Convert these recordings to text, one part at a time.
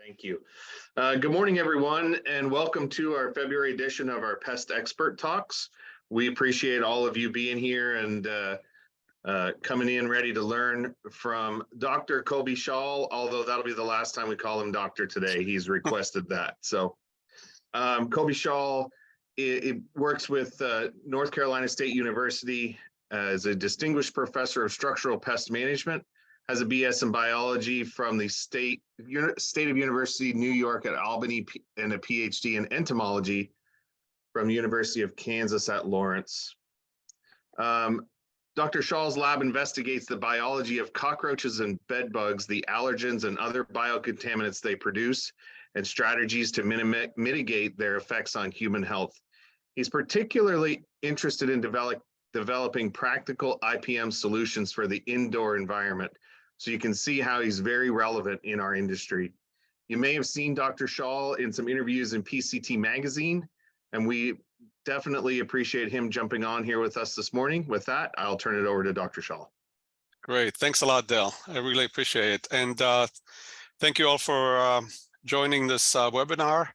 Thank you. Good morning, everyone, and welcome to our February edition of our Pest Expert Talks. We appreciate all of you being here and coming in ready to learn from Dr. Coby Shaw, although that'll be the last time we call him doctor today. He's requested that. So Coby Shaw works with North Carolina State University as a distinguished professor of structural pest management, has a BS in biology from the State of University New York at Albany, and a PhD in entomology from University of Kansas at Lawrence. Dr. Schall's lab investigates the biology of cockroaches and bed bugs, the allergens and other biocontaminants they produce, and strategies to mitigate their effects on human health. He's particularly interested in developing practical IPM solutions for the indoor environment. So you can see how he's very relevant in our industry. You may have seen Dr. Schal in some interviews in PCT magazine, and we definitely appreciate him jumping on here with us this morning. With that, I'll turn it over to Dr. Schal. Great, thanks a lot, Dale. I really appreciate it. And thank you all for joining this webinar.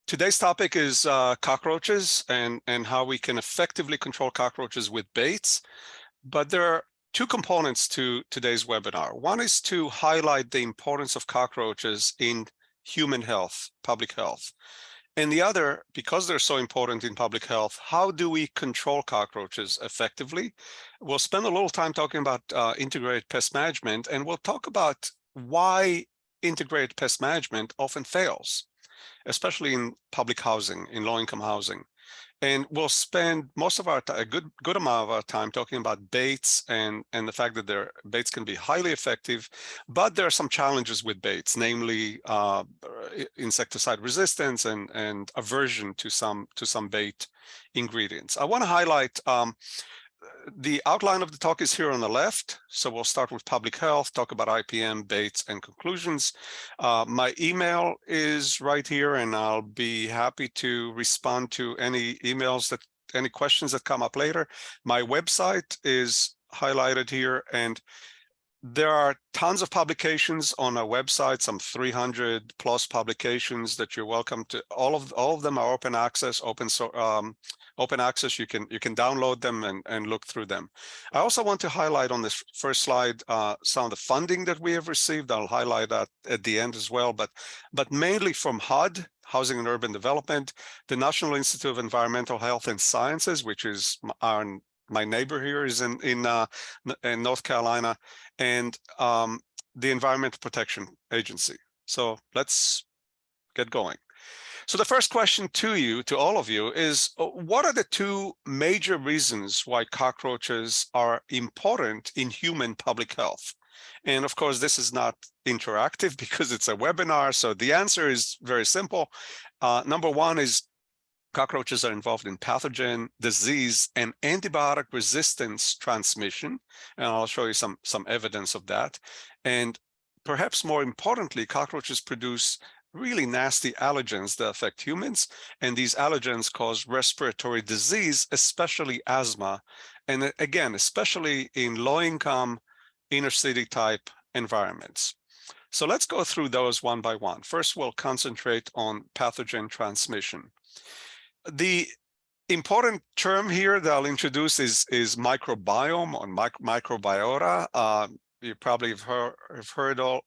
Today's topic is cockroaches and how we can effectively control cockroaches with baits. But there are two components to today's webinar. One is to highlight the importance of cockroaches in human health, public health. And the other, because they're so important in public health, how do we control cockroaches effectively? We'll spend a little time talking about integrated pest management, and we'll talk about why integrated pest management often fails, especially in public housing, in low-income housing. And we'll spend most of a good amount of our time talking about baits and the fact that their baits can be highly effective, but there are some challenges with baits, namely insecticide resistance and aversion to some bait ingredients. I want to highlight the outline of the talk is here on the left. So we'll start with public health, talk about IPM, baits, and conclusions. My email is right here, and I'll be happy to respond to any emails any questions that come up later. My website is highlighted here, and there are tons of publications on our website, some 300 plus publications that you're welcome to. All of them are open access, open access. You can download them and look through them. I also want to highlight on this first slide some of the funding that we have received. I'll highlight that at the end as well, but mainly from HUD, Housing and Urban Development, the National Institute of Environmental Health and Sciences, which is my neighbor here is in North Carolina, and the Environmental Protection Agency. So let's get going. So the first question to all of you is, what are the two major reasons why cockroaches are important in human public health? And of course, this is not interactive because it's a webinar. So the answer is very simple. Number one is cockroaches are involved in pathogen, disease, and antibiotic resistance transmission. And I'll show you some evidence of that. And perhaps more importantly, cockroaches produce really nasty allergens that affect humans. And these allergens cause respiratory disease, especially asthma. And again, especially in low-income, inner-city type environments. So let's go through those one by one. First, we'll concentrate on pathogen transmission. The important term here that I'll introduce is microbiome or microbiota. You probably have heard all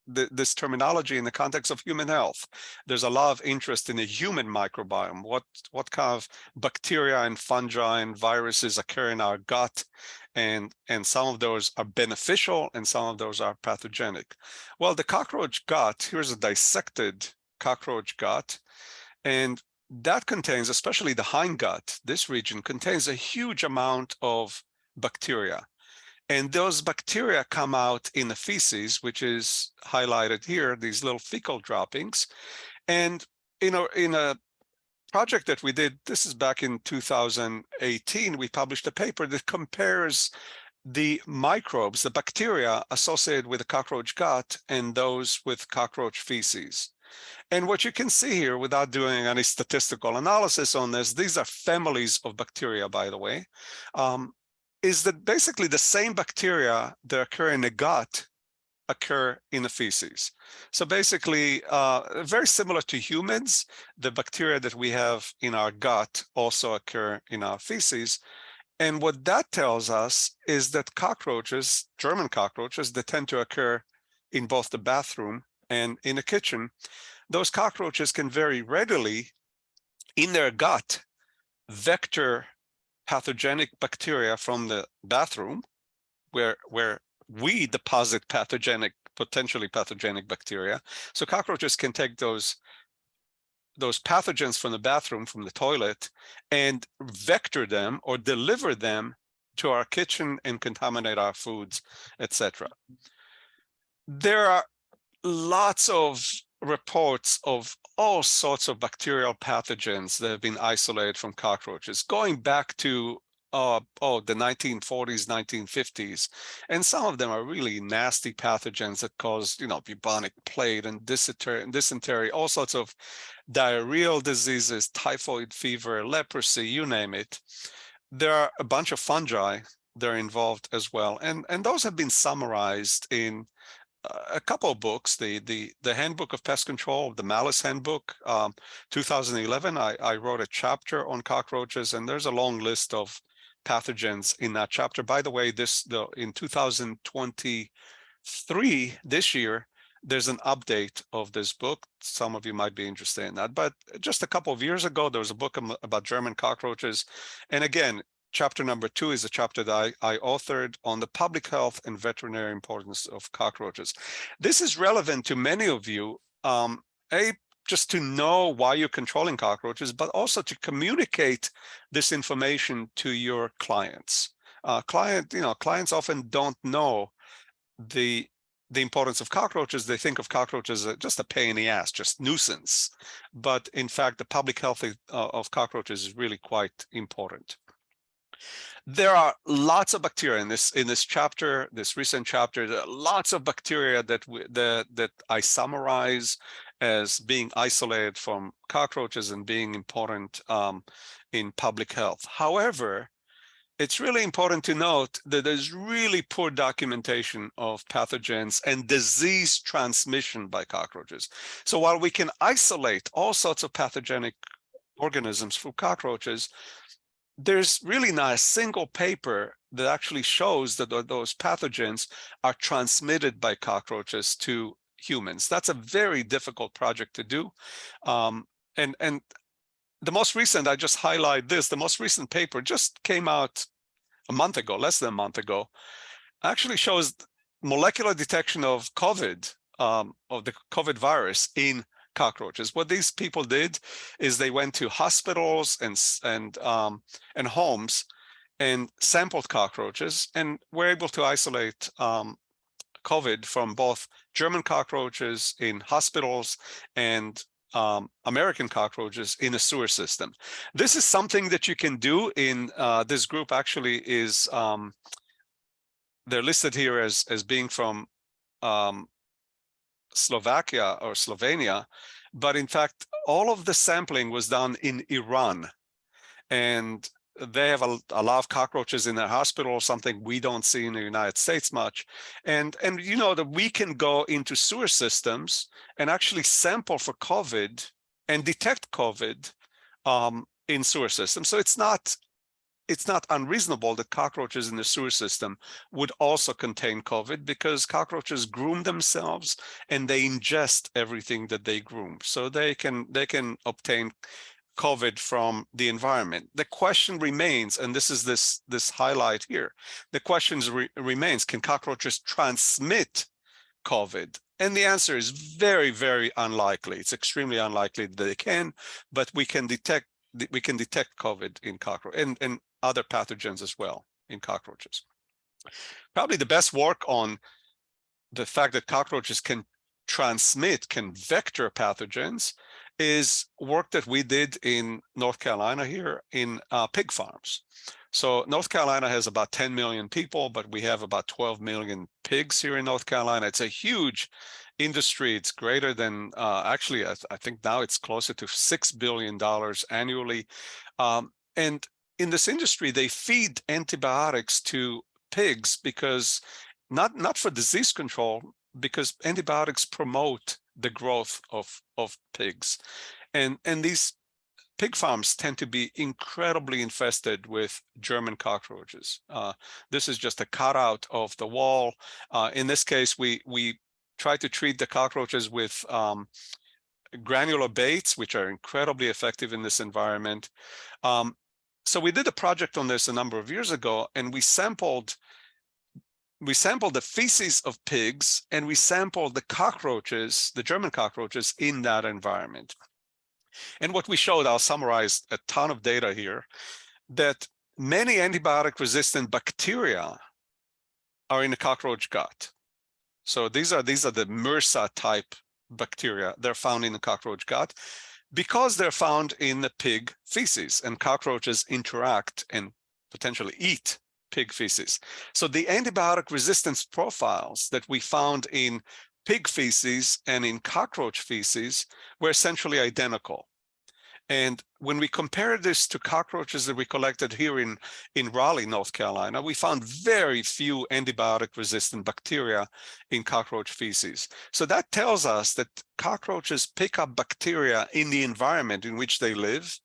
this terminology in the context of human health. There's a lot of interest in the human microbiome. What kind of bacteria and fungi and viruses occur in our gut, and some of those are beneficial and some of those are pathogenic. Well, the cockroach gut, here's a dissected cockroach gut, and that contains, especially the hindgut, this region contains a huge amount of bacteria. And those bacteria come out in the feces, which is highlighted here, these little fecal droppings. And in a project that we did, this is back in 2018, we published a paper that compares the microbes, the bacteria associated with the cockroach gut and those with cockroach feces. And what you can see here, without doing any statistical analysis on this, these are families of bacteria, by the way, is that basically the same bacteria that occur in the gut occur in the feces. So basically, very similar to humans, the bacteria that we have in our gut also occur in our feces. And what that tells us is that cockroaches, German cockroaches, that tend to occur in both the bathroom and in the kitchen, those cockroaches can very readily, in their gut, vector pathogenic bacteria from the bathroom, where we deposit potentially pathogenic bacteria. So cockroaches can take those pathogens from the bathroom, from the toilet, and vector them or deliver them to our kitchen and contaminate our foods, etc. There are lots of reports of all sorts of bacterial pathogens that have been isolated from cockroaches, going back to the 1940s, 1950s. And some of them are really nasty pathogens that cause, bubonic plague and dysentery, all sorts of diarrheal diseases, typhoid fever, leprosy, you name it. There are a bunch of fungi that are involved as well. And those have been summarized in a couple of books, the Handbook of Pest Control, the Malice Handbook, 2011. I wrote a chapter on cockroaches, and there's a long list of pathogens in that chapter. By the way, in 2023, this year, there's an update of this book. Some of you might be interested in that. But just a couple of years ago, there was a book about German cockroaches. And again, chapter number 2 is a chapter that I authored on the public health and veterinary importance of cockroaches. This is relevant to many of you, just to know why you're controlling cockroaches, but also to communicate this information to your clients. Clients often don't know the importance of cockroaches. They think of cockroaches as just a pain in the ass, just nuisance. But in fact, the public health of cockroaches is really quite important. There are lots of bacteria in this chapter, this recent chapter. There are lots of bacteria that I summarize as being isolated from cockroaches and being important in public health. However, it's really important to note that there's really poor documentation of pathogens and disease transmission by cockroaches. So while we can isolate all sorts of pathogenic organisms from cockroaches, there's really not a single paper that actually shows that those pathogens are transmitted by cockroaches to humans. That's a very difficult project to do. And the most recent, I just highlight this, the most recent paper just came out a month ago, less than a month ago, actually shows molecular detection of COVID, of the COVID virus in cockroaches. What these people did is they went to hospitals and homes and sampled cockroaches and were able to isolate COVID from both German cockroaches in hospitals and American cockroaches in a sewer system. This is something that you can do in this group. Actually is they're listed here as being from Slovakia or Slovenia, but in fact, all of the sampling was done in Iran, and they have a lot of cockroaches in their hospital, something we don't see in the United States much. And you know that we can go into sewer systems and actually sample for COVID and detect COVID in sewer systems. So it's not unreasonable that cockroaches in the sewer system would also contain COVID, because cockroaches groom themselves and they ingest everything that they groom. So they can obtain COVID from the environment. The question remains, and this is this highlight here, the question remains, can cockroaches transmit COVID? And the answer is very, very unlikely. It's extremely unlikely that they can, but we can detect COVID in cockroaches and other pathogens as well in cockroaches. Probably the best work on the fact that cockroaches can vector pathogens is work that we did in North Carolina here in pig farms. So North Carolina has about 10 million people, but we have about 12 million pigs here in North Carolina. It's a huge industry. It's greater than, actually, I think now it's closer to $6 billion annually. And in this industry, they feed antibiotics to pigs because not for disease control, because antibiotics promote the growth of pigs. And these pig farms tend to be incredibly infested with German cockroaches. This is just a cutout of the wall. In this case, we try to treat the cockroaches with granular baits, which are incredibly effective in this environment. So we did a project on this a number of years ago, and we sampled the feces of pigs, and we sampled the cockroaches, the German cockroaches, in that environment. And what we showed, I'll summarize a ton of data here, that many antibiotic-resistant bacteria are in the cockroach gut. So these are the MRSA type bacteria. They're found in the cockroach gut because they're found in the pig feces, and cockroaches interact and potentially eat pig feces. So the antibiotic resistance profiles that we found in pig feces and in cockroach feces were essentially identical. And when we compared this to cockroaches that we collected here in Raleigh, North Carolina, we found very few antibiotic-resistant bacteria in cockroach feces. So that tells us that cockroaches pick up bacteria in the environment in which they live.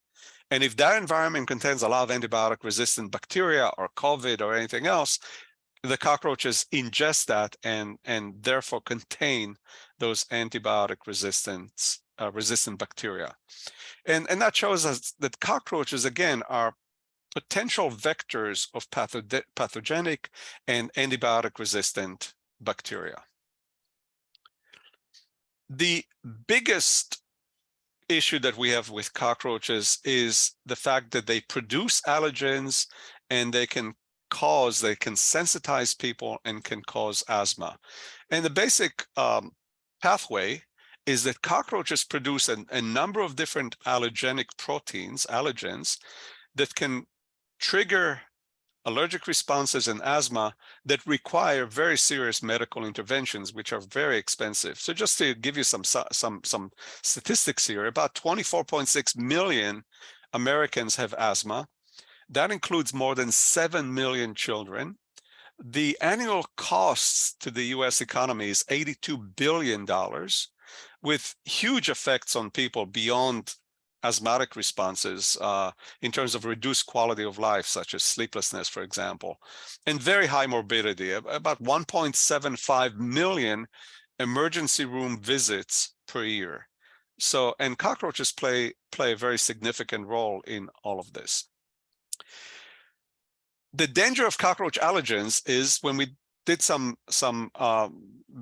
And if that environment contains a lot of antibiotic-resistant bacteria or COVID or anything else, the cockroaches ingest that and therefore contain those antibiotic-resistant bacteria. And that shows us that cockroaches, again, are potential vectors of pathogenic and antibiotic-resistant bacteria. The biggest issue that we have with cockroaches is the fact that they produce allergens, and they can sensitize people and can cause asthma. And the basic pathway is that cockroaches produce a number of different allergenic proteins, allergens, that can trigger allergic responses and asthma that require very serious medical interventions, which are very expensive. So just to give you some statistics here, about 24.6 million Americans have asthma. That includes more than 7 million children. The annual costs to the US economy is $82 billion, with huge effects on people beyond asthmatic responses in terms of reduced quality of life, such as sleeplessness, for example, and very high morbidity, about 1.75 million emergency room visits per year. So, and cockroaches play a very significant role in all of this. The danger of cockroach allergens is, when we did some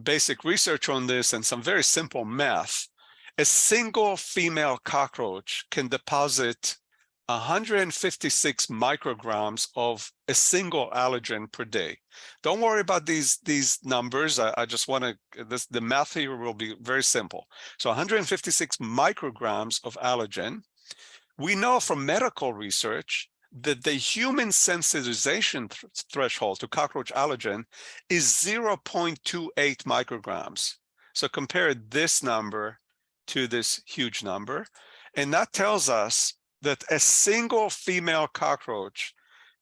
basic research on this and some very simple math, a single female cockroach can deposit 156 micrograms of a single allergen per day. Don't worry about these numbers. I just want to, the math here will be very simple. So 156 micrograms of allergen. We know from medical research that the human sensitization threshold to cockroach allergen is 0.28 micrograms. So compare this number to this huge number, and that tells us that a single female cockroach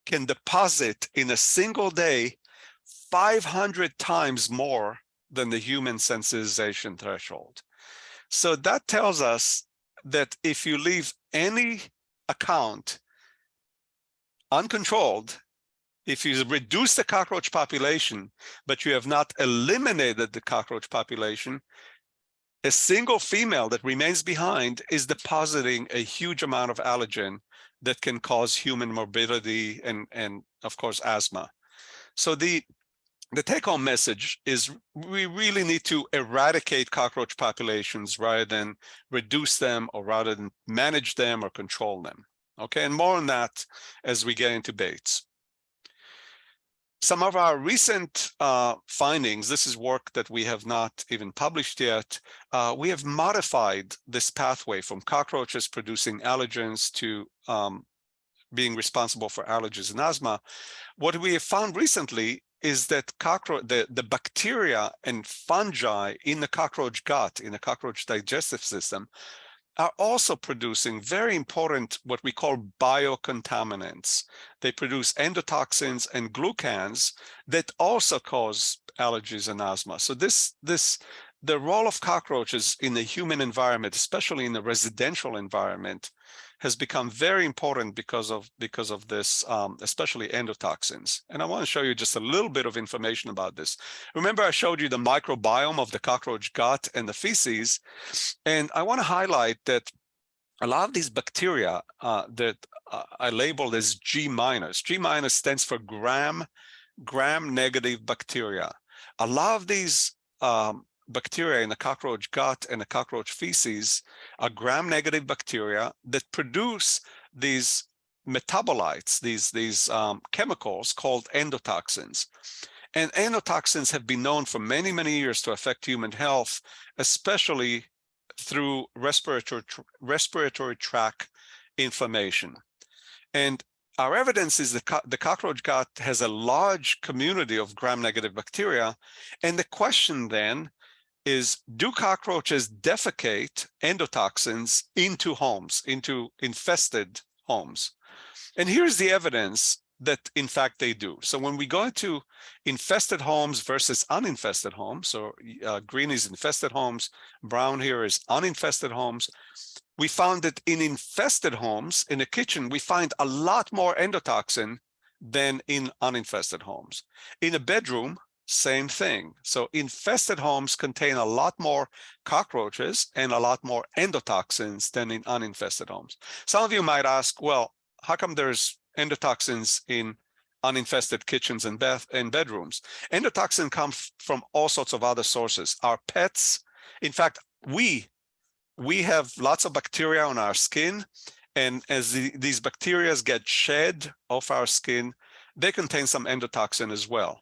can deposit in a single day 500 times more than the human sensitization threshold. So that tells us that if you leave any account uncontrolled, if you reduce the cockroach population, but you have not eliminated the cockroach population, a single female that remains behind is depositing a huge amount of allergen that can cause human morbidity and of course, asthma. So the take-home message is we really need to eradicate cockroach populations rather than reduce them, or rather than manage them or control them. Okay, and more on that as we get into baits. Some of our recent findings, this is work that we have not even published yet, we have modified this pathway from cockroaches producing allergens to being responsible for allergies and asthma. What we have found recently is that the bacteria and fungi in the cockroach gut, in the cockroach digestive system, are also producing very important, what we call biocontaminants. They produce endotoxins and glucans that also cause allergies and asthma. So the role of cockroaches in the human environment, especially in the residential environment, has become very important because of this, especially endotoxins. And I want to show you just a little bit of information about this. Remember, I showed you the microbiome of the cockroach gut and the feces, and I want to highlight that a lot of these bacteria that I labeled as G minus. G minus stands for gram-negative bacteria. A lot of these bacteria in the cockroach gut and the cockroach feces are gram-negative bacteria that produce these metabolites, these chemicals called endotoxins. And endotoxins have been known for many, many years to affect human health, especially through respiratory tract inflammation. And our evidence is that the cockroach gut has a large community of gram-negative bacteria. And the question then is, do cockroaches defecate endotoxins into homes, into infested homes? And here's the evidence that in fact they do. So when we go into infested homes versus uninfested homes, so green is infested homes, brown here is uninfested homes, we found that in infested homes, in the kitchen, we find a lot more endotoxin than in uninfested homes. In a bedroom, same thing. So infested homes contain a lot more cockroaches and a lot more endotoxins than in uninfested homes. Some of you might ask, well, how come there's endotoxins in uninfested kitchens and bedrooms? Endotoxin comes from all sorts of other sources. Our pets, in fact, we have lots of bacteria on our skin, and as these bacteria get shed off our skin, they contain some endotoxin as well.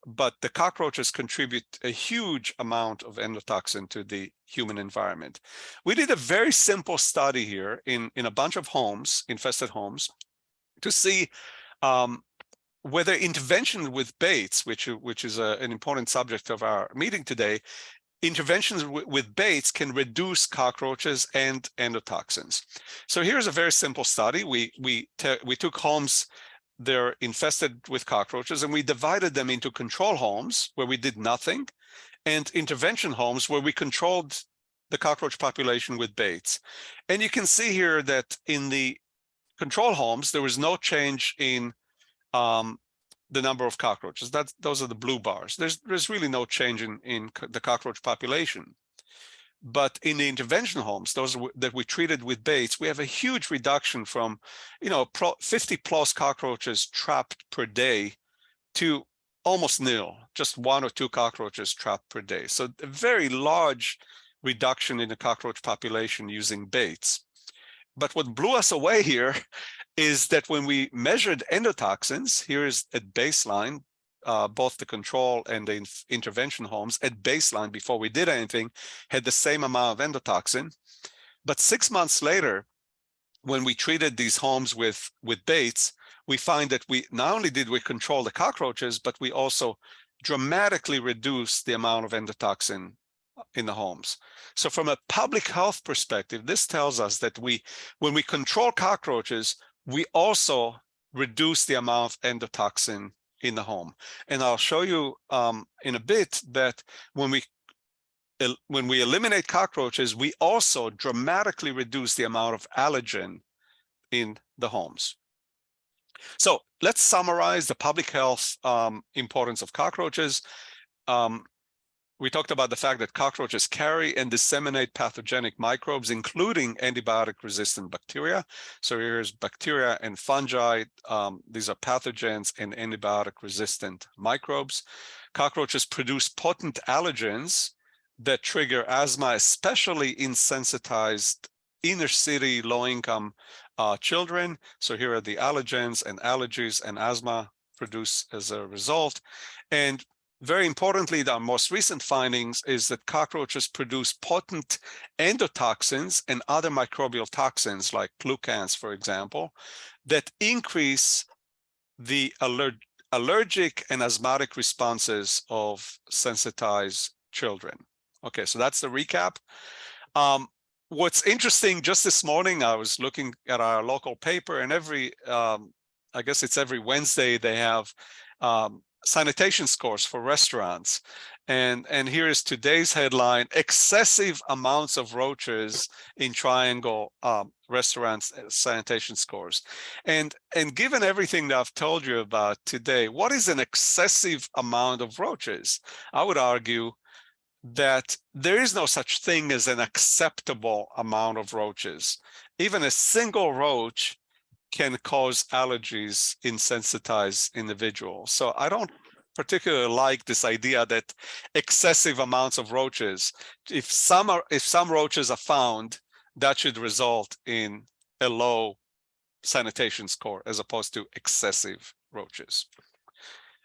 But the cockroaches contribute a huge amount of endotoxin to the human environment. We did a very simple study here in a bunch of homes, infested homes, to see whether intervention with baits, which is an important subject of our meeting today, interventions with baits can reduce cockroaches and endotoxins. So here's a very simple study. We took homes, they're infested with cockroaches, and we divided them into control homes where we did nothing, and intervention homes where we controlled the cockroach population with baits. And you can see here that in the control homes, there was no change in the number of cockroaches. Those are the blue bars. There's really no change in the cockroach population. But in the intervention homes, those that we treated with baits, we have a huge reduction from 50 plus cockroaches trapped per day to almost nil, just 1 or 2 cockroaches trapped per day. So a very large reduction in the cockroach population using baits. But what blew us away here is that when we measured endotoxins, here is at baseline, both the control and the intervention homes at baseline before we did anything had the same amount of endotoxin. But 6 months later, when we treated these homes with baits, we find that we not only did we control the cockroaches, but we also dramatically reduced the amount of endotoxin in the homes. So from a public health perspective, this tells us that when we control cockroaches, we also reduce the amount of endotoxin in the home. And I'll show you in a bit that when we eliminate cockroaches, we also dramatically reduce the amount of allergen in the homes. So let's summarize the public health importance of cockroaches. We talked about the fact that cockroaches carry and disseminate pathogenic microbes, including antibiotic-resistant bacteria. So here's bacteria and fungi. These are pathogens and antibiotic-resistant microbes. Cockroaches produce potent allergens that trigger asthma, especially in sensitized inner-city, low-income children. So here are the allergens and allergies and asthma produced as a result. And very importantly, our most recent findings is that cockroaches produce potent endotoxins and other microbial toxins like glucans, for example, that increase the allergic and asthmatic responses of sensitized children. Okay, so that's the recap. what's interesting, just this morning, I was looking at our local paper, and I guess it's every Wednesday, they have sanitation scores for restaurants. And here is today's headline: excessive amounts of roaches in Triangle restaurants sanitation scores. And given everything that I've told you about today, what is an excessive amount of roaches? I would argue that there is no such thing as an acceptable amount of roaches. Even a single roach can cause allergies in sensitized individuals. So I don't particularly like this idea that excessive amounts of roaches, if some roaches are found, that should result in a low sanitation score as opposed to excessive roaches.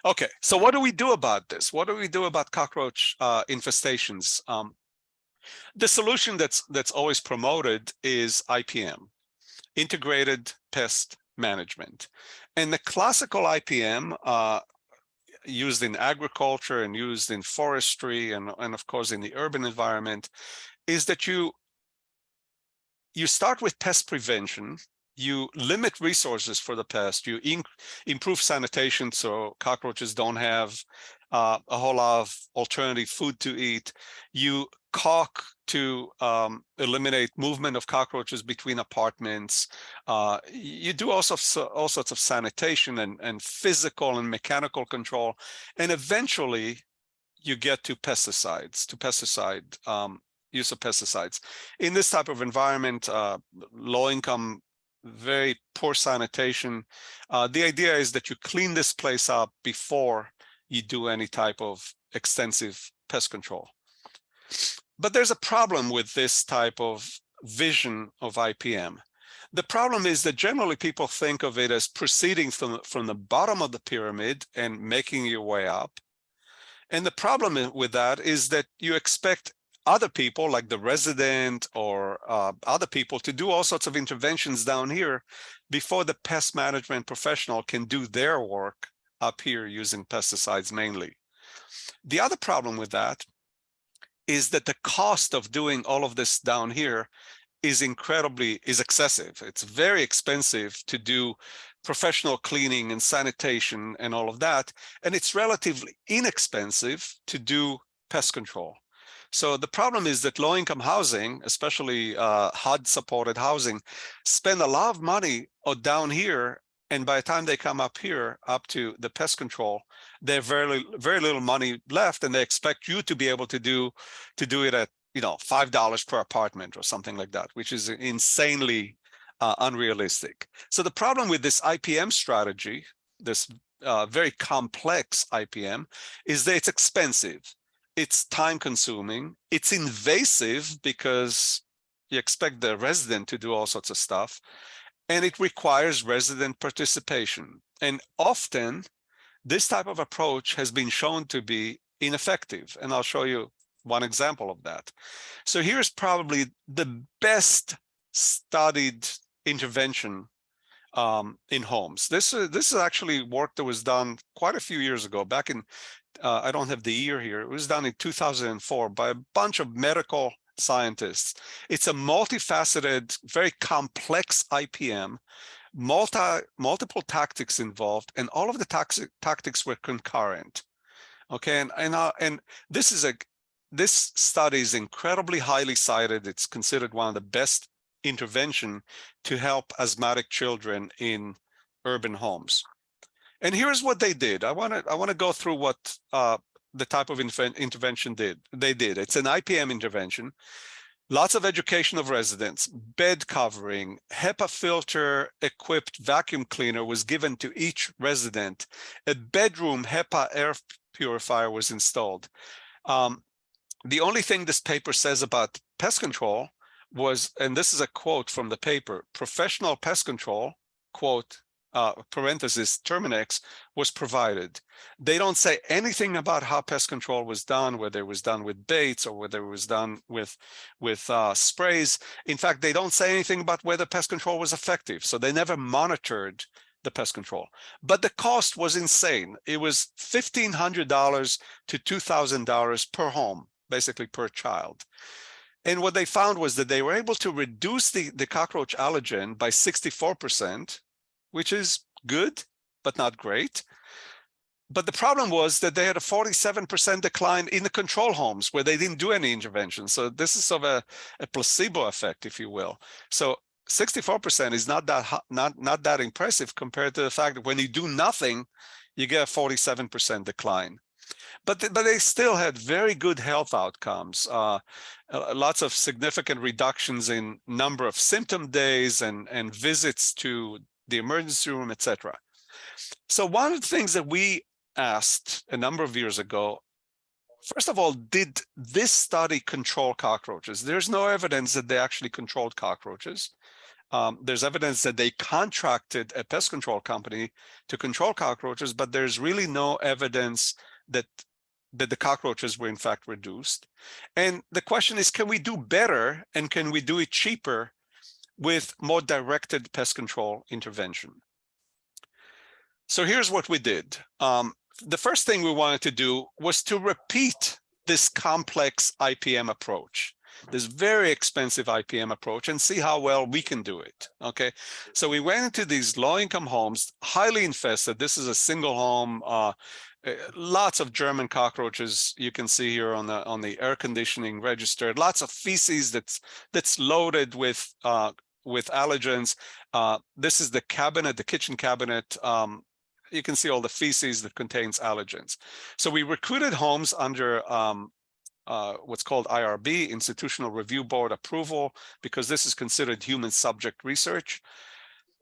Okay, so what do we do about this? What do we do about cockroach infestations? The solution that's always promoted is IPM, Integrated Pest Management. And the classical IPM used in agriculture and used in forestry and of course in the urban environment is that you start with pest prevention. You limit resources for the pest. You improve sanitation so cockroaches don't have a whole lot of alternative food to eat. You caulk to eliminate movement of cockroaches between apartments. You do all sorts of sanitation and physical and mechanical control. And eventually you get to pesticides, use of pesticides. In this type of environment, low income, very poor sanitation, the idea is that you clean this place up before you do any type of extensive pest control. But there's a problem with this type of vision of IPM. The problem is that generally people think of it as proceeding from the bottom of the pyramid and making your way up. And the problem with that is that you expect other people, like the resident or other people, to do all sorts of interventions down here before the pest management professional can do their work up here using pesticides mainly. The other problem with that is that the cost of doing all of this down here is excessive. It's very expensive to do professional cleaning and sanitation and all of that, and it's relatively inexpensive to do pest control. So the problem is that low-income housing, especially HUD-supported housing, spend a lot of money down here, and by the time they come up here, up to the pest control, they have very little money left, and they expect you to be able to do it at $5 per apartment or something like that, which is insanely unrealistic. So the problem with this IPM strategy, this very complex IPM, is that it's expensive. It's time consuming. It's invasive because you expect the resident to do all sorts of stuff. And it requires resident participation. And often this type of approach has been shown to be ineffective. And I'll show you one example of that. So here's probably the best studied intervention in homes. This is actually work that was done quite a few years ago, back in, I don't have the year here, it was done in 2004 by a bunch of medical scientists. It's a multifaceted, very complex IPM, multiple tactics involved, and all of the tactics were concurrent. Okay, and this study is incredibly highly cited. It's considered one of the best intervention to help asthmatic children in urban homes. And here's what they did. I want to go through what the type of intervention they did. It's an IPM intervention. Lots of education of residents, bed covering, HEPA filter equipped vacuum cleaner was given to each resident. A bedroom HEPA air purifier was installed. The only thing this paper says about pest control was, and this is a quote from the paper, professional pest control, quote, parenthesis, Terminex, was provided. They don't say anything about how pest control was done, whether it was done with baits or whether it was done with sprays. In fact, they don't say anything about whether pest control was effective. So they never monitored the pest control. But the cost was insane. It was $1,500 to $2,000 per home, basically per child. And what they found was that they were able to reduce the cockroach allergen by 64%, which is good, but not great. But the problem was that they had a 47% decline in the control homes where they didn't do any intervention. So this is sort of a placebo effect, if you will. So 64% is not that impressive compared to the fact that when you do nothing, you get a 47% decline. But they still had very good health outcomes, lots of significant reductions in number of symptom days and visits to the emergency room, etc. So one of the things that we asked a number of years ago, first of all, did this study control cockroaches? There's no evidence that they actually controlled cockroaches. There's evidence that they contracted a pest control company to control cockroaches, but there's really no evidence that the cockroaches were in fact reduced. And the question is, can we do better and can we do it cheaper with more directed pest control intervention? So here's what we did. The first thing we wanted to do was to repeat this complex IPM approach, this very expensive IPM approach, and see how well we can do it, okay? So we went into these low-income homes, highly infested. This is a single home, lots of German cockroaches you can see here on the air conditioning registered, lots of feces that's loaded with allergens. This is the cabinet, the kitchen cabinet. You can see all the feces that contains allergens. So we recruited homes under what's called IRB, Institutional Review Board approval, because this is considered human subject research.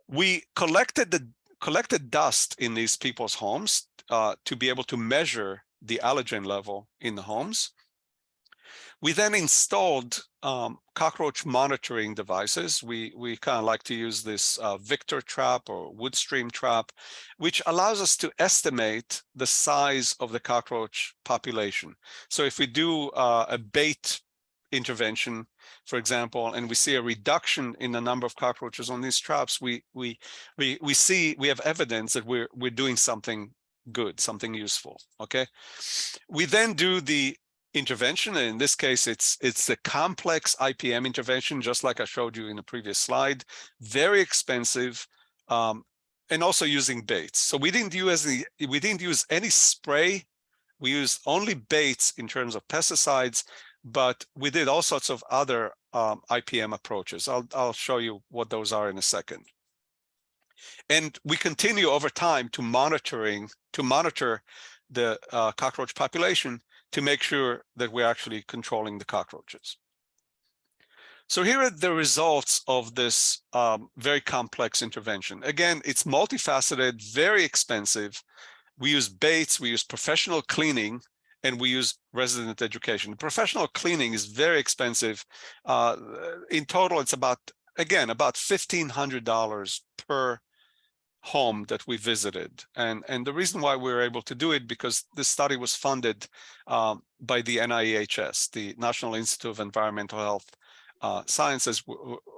We collected dust in these people's homes to be able to measure the allergen level in the homes. We then installed cockroach monitoring devices. We kind of like to use this Victor trap or Woodstream trap, which allows us to estimate the size of the cockroach population. So if we do a bait intervention, for example, and we see a reduction in the number of cockroaches on these traps, we have evidence that we're doing something good, something useful. Okay, we then do the intervention, and in this case it's the complex IPM intervention, just like I showed you in the previous slide, very expensive, and also using baits. So we didn't use any spray, we used only baits in terms of pesticides, but we did all sorts of other IPM approaches. I'll show you what those are in a second. And we continue over time to monitor the cockroach population to make sure that we're actually controlling the cockroaches. So here are the results of this very complex intervention. Again, it's multifaceted, very expensive. We use baits, we use professional cleaning, and we use resident education. Professional cleaning is very expensive. In total, it's about $1,500 per home that we visited, and the reason why we were able to do it, because this study was funded by the NIEHS, the National Institute of Environmental Health Sciences,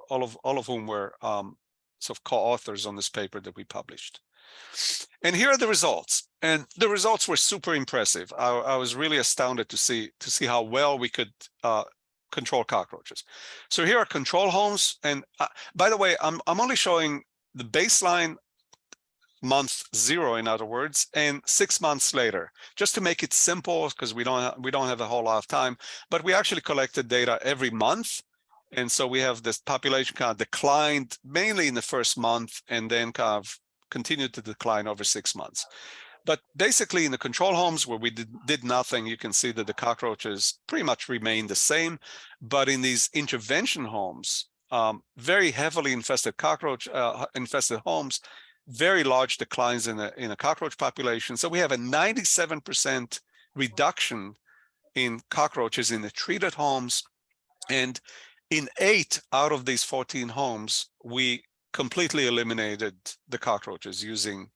all of whom were sort of co-authors on this paper that we published. And here are the results, and the results were super impressive. I was really astounded to see how well we could control cockroaches. So here are control homes, and by the way, I'm only showing the baseline month 0, in other words, and 6 months later, just to make it simple, because we don't have a whole lot of time. But we actually collected data every month, and so we have this population kind of declined mainly in the first month, and then kind of continued to decline over 6 months. But basically, in the control homes where we did nothing, you can see that the cockroaches pretty much remain the same. But in these intervention homes, very heavily infested infested homes, very large declines in a cockroach population. So we have a 97% reduction in cockroaches in the treated homes. And in 8 out of these 14 homes, we completely eliminated the cockroaches using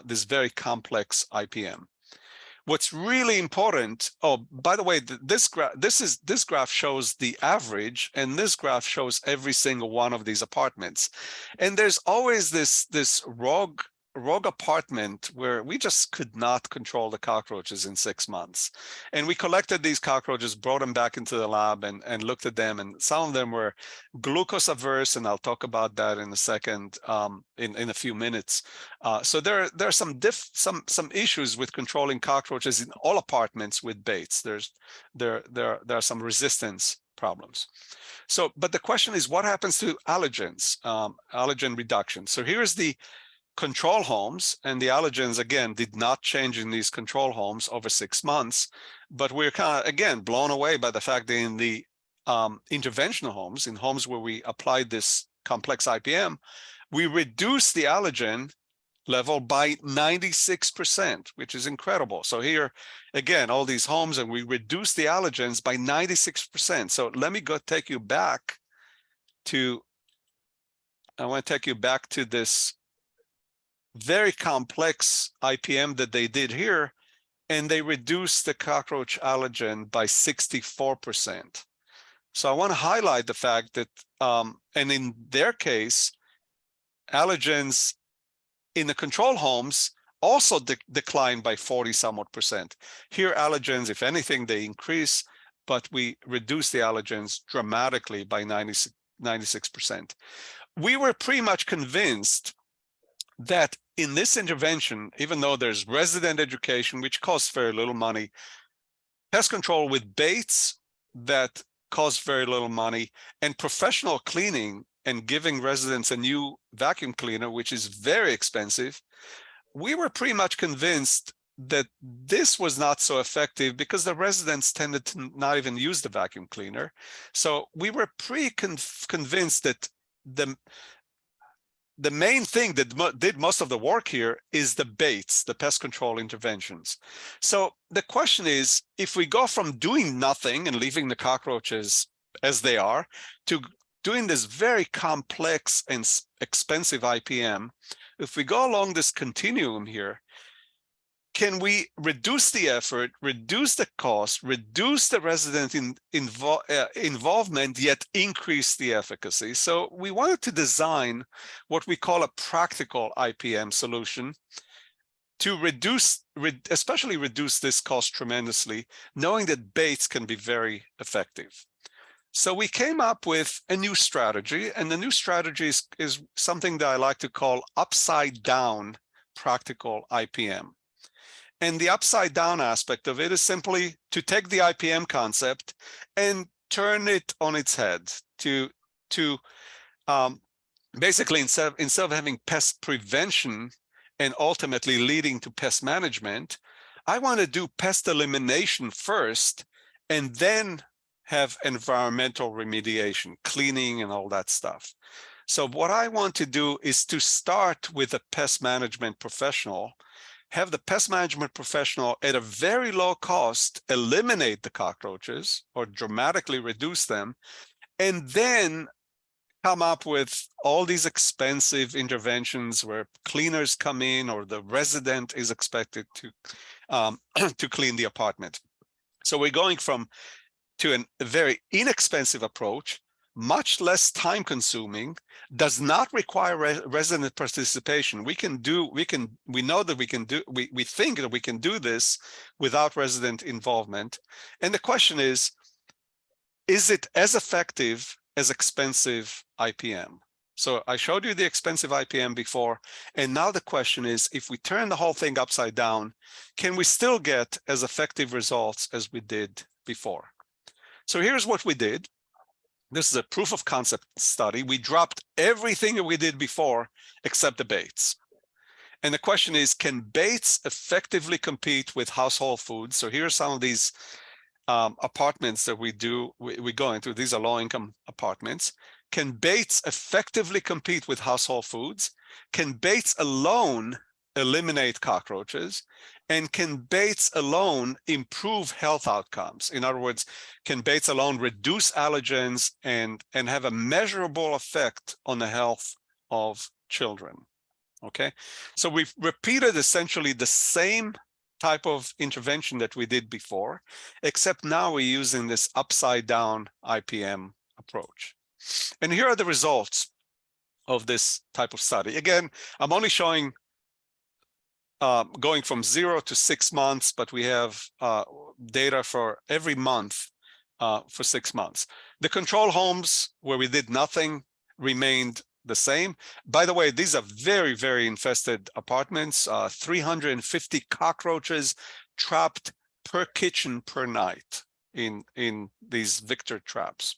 this very complex IPM. What's really important, oh, by the way, this graph shows the average, and this graph shows every single one of these apartments. And there's always this rogue rogue apartment where we just could not control the cockroaches in 6 months. And we collected these cockroaches, brought them back into the lab and looked at them. And some of them were glucose averse, and I'll talk about that in a second, in a few minutes. So there are some issues with controlling cockroaches in all apartments with baits. There are some resistance problems. So, but the question is, what happens to allergens, allergen reduction? So here's the control homes, and the allergens again did not change in these control homes over 6 months, but we're kind of again blown away by the fact that in the interventional homes, in homes where we applied this complex IPM, we reduced the allergen level by 96%, which is incredible. So here again, all these homes, and we reduced the allergens by 96%. So let me go take you back to, I want to take you back to this very complex IPM that they did here, and they reduced the cockroach allergen by 64%. So I want to highlight the fact that, and in their case, allergens in the control homes also declined by 40-somewhat%. Here, allergens, if anything, they increase, but we reduce the allergens dramatically by 96%. We were pretty much convinced that in this intervention, even though there's resident education, which costs very little money, pest control with baits that cost very little money, and professional cleaning and giving residents a new vacuum cleaner, which is very expensive, we were pretty much convinced that this was not so effective because the residents tended to not even use the vacuum cleaner. So we were pretty convinced that the main thing that did most of the work here is the baits, the pest control interventions. So the question is, if we go from doing nothing and leaving the cockroaches as they are to doing this very complex and expensive IPM, if we go along this continuum here, can we reduce the effort, reduce the cost, reduce the resident involvement, yet increase the efficacy? So we wanted to design what we call a practical IPM solution to especially reduce this cost tremendously, knowing that baits can be very effective. So we came up with a new strategy, and the new strategy is something that I like to call upside down practical IPM. And the upside down aspect of it is simply to take the IPM concept and turn it on its head to basically instead of having pest prevention and ultimately leading to pest management, I want to do pest elimination first and then have environmental remediation, cleaning and all that stuff. So what I want to do is to start with a pest management professional, have the pest management professional at a very low cost eliminate the cockroaches or dramatically reduce them, and then come up with all these expensive interventions where cleaners come in or the resident is expected to to clean the apartment. So we're going to a very inexpensive approach, much less time consuming, does not require resident participation. We think that we can do this without resident involvement. And the question is it as effective as expensive IPM? So I showed you the expensive IPM before, and now the question is, if we turn the whole thing upside down, can we still get as effective results as we did before? So here's what we did. This is a proof of concept study. We dropped everything that we did before except the baits. And the question is, can baits effectively compete with household foods? So here are some of these apartments that we go into. These are low-income apartments. Can baits effectively compete with household foods? Can baits alone eliminate cockroaches? And can baits alone improve health outcomes? In other words, can baits alone reduce allergens and have a measurable effect on the health of children? Okay, so we've repeated essentially the same type of intervention that we did before, except now we're using this upside down IPM approach. And here are the results of this type of study. Again, I'm only showing going from 0 to 6 months, but we have data for every month for 6 months. The control homes where we did nothing remained the same. By the way, these are very, very infested apartments, 350 cockroaches trapped per kitchen per night in these Victor traps.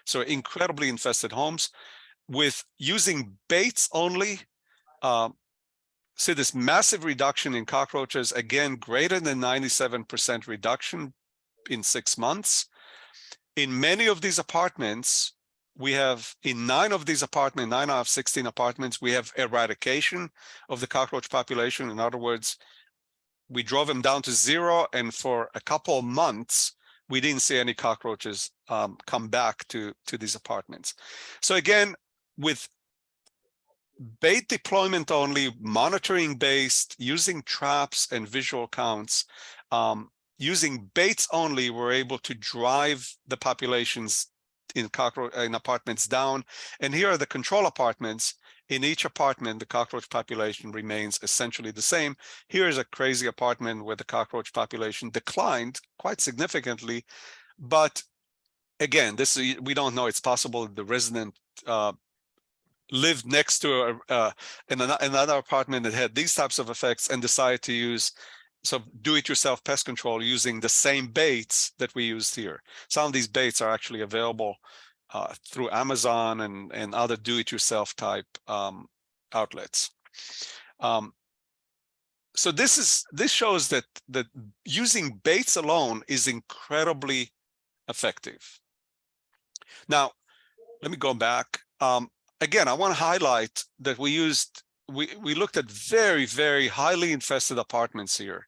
So incredibly infested homes. With using baits only, see this massive reduction in cockroaches, again, greater than 97% reduction in 6 months. In many of these apartments, we have, in 9 of these apartments, 9 out of 16 apartments, we have eradication of the cockroach population. In other words, we drove them down to 0, and for a couple of months, we didn't see any cockroaches come back to these apartments. So again, with bait deployment only, monitoring based, using traps and visual counts, using baits only, we're able to drive the populations in apartments down. And here are the control apartments. In each apartment, the cockroach population remains essentially the same. Here is a crazy apartment where the cockroach population declined quite significantly. But again, this we don't know. It's possible the resident lived next to another apartment that had these types of effects and decided to use do-it-yourself pest control using the same baits that we used here. Some of these baits are actually available through Amazon and other do-it-yourself type outlets. So this shows that using baits alone is incredibly effective. Now, let me go back. Again, I want to highlight that we looked at very, very highly infested apartments here.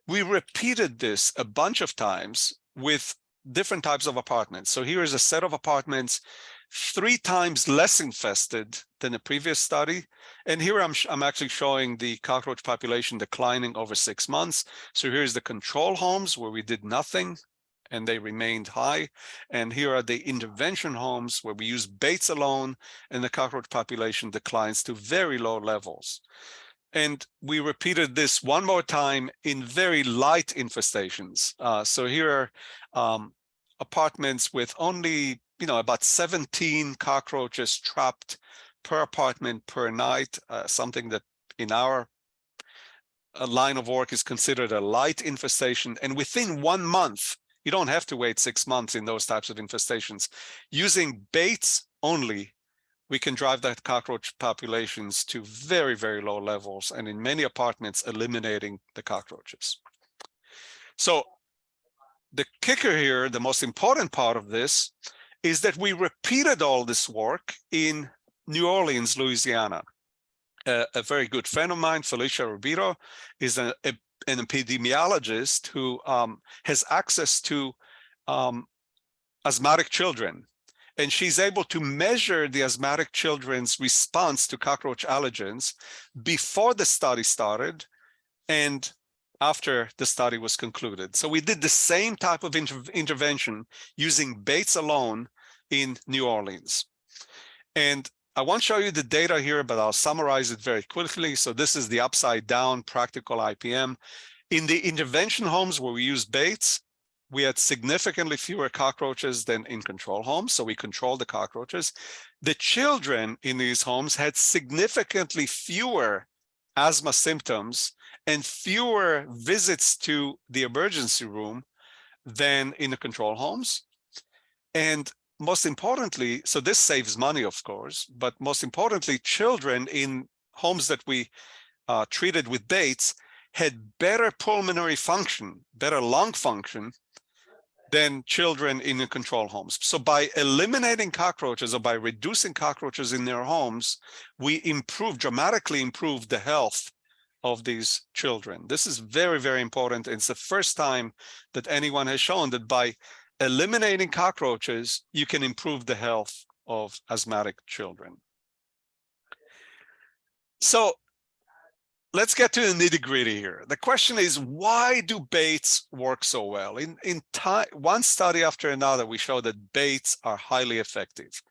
We repeated this a bunch of times with different types of apartments. So here is a set of apartments 3 times less infested than the previous study. And here I'm actually showing the cockroach population declining over 6 months. So here's the control homes where we did nothing and they remained high. And here are the intervention homes where we use baits alone and the cockroach population declines to very low levels. And we repeated this one more time in very light infestations. So here are apartments with only, about 17 cockroaches trapped per apartment per night, something that in our line of work is considered a light infestation. And within 1 month, you don't have to wait 6 months in those types of infestations. Using baits only, we can drive that cockroach populations to very, very low levels, and in many apartments, eliminating the cockroaches. So the kicker here, the most important part of this, is that we repeated all this work in New Orleans, Louisiana. A very good friend of mine, Felicia Rubiro, is an epidemiologist who has access to asthmatic children. And she's able to measure the asthmatic children's response to cockroach allergens before the study started and after the study was concluded. So we did the same type of intervention using baits alone in New Orleans. And I won't show you the data here, but I'll summarize it very quickly. So this is the upside down practical IPM. In the intervention homes where we use baits, we had significantly fewer cockroaches than in control homes, so we controlled the cockroaches. The children in these homes had significantly fewer asthma symptoms and fewer visits to the emergency room than in the control homes. And most importantly, so this saves money, of course, but most importantly, children in homes that we treated with baits had better pulmonary function, better lung function than children in the control homes. So by eliminating cockroaches or by reducing cockroaches in their homes, we dramatically improved the health of these children. This is very, very important. It's the first time that anyone has shown that by eliminating cockroaches, you can improve the health of asthmatic children. So let's get to the nitty-gritty here. The question is, why do baits work so well? In one study after another, we show that baits are highly effective.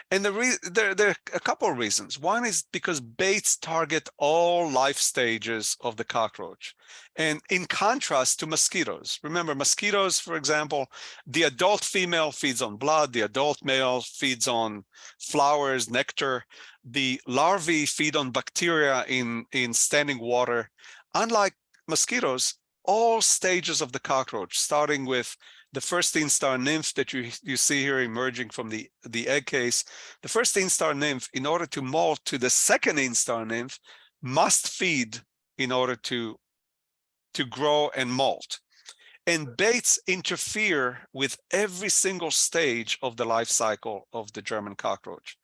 And there are a couple of reasons. One is because baits target all life stages of the cockroach. And in contrast to mosquitoes, remember mosquitoes, for example, the adult female feeds on blood, the adult male feeds on flowers, nectar. The larvae feed on bacteria in standing water. Unlike mosquitoes, all stages of the cockroach, starting with the first instar nymph that you see here emerging from the egg case, the first instar nymph, in order to molt to the second instar nymph, must feed in order to grow and molt. And baits interfere with every single stage of the life cycle of the German cockroach.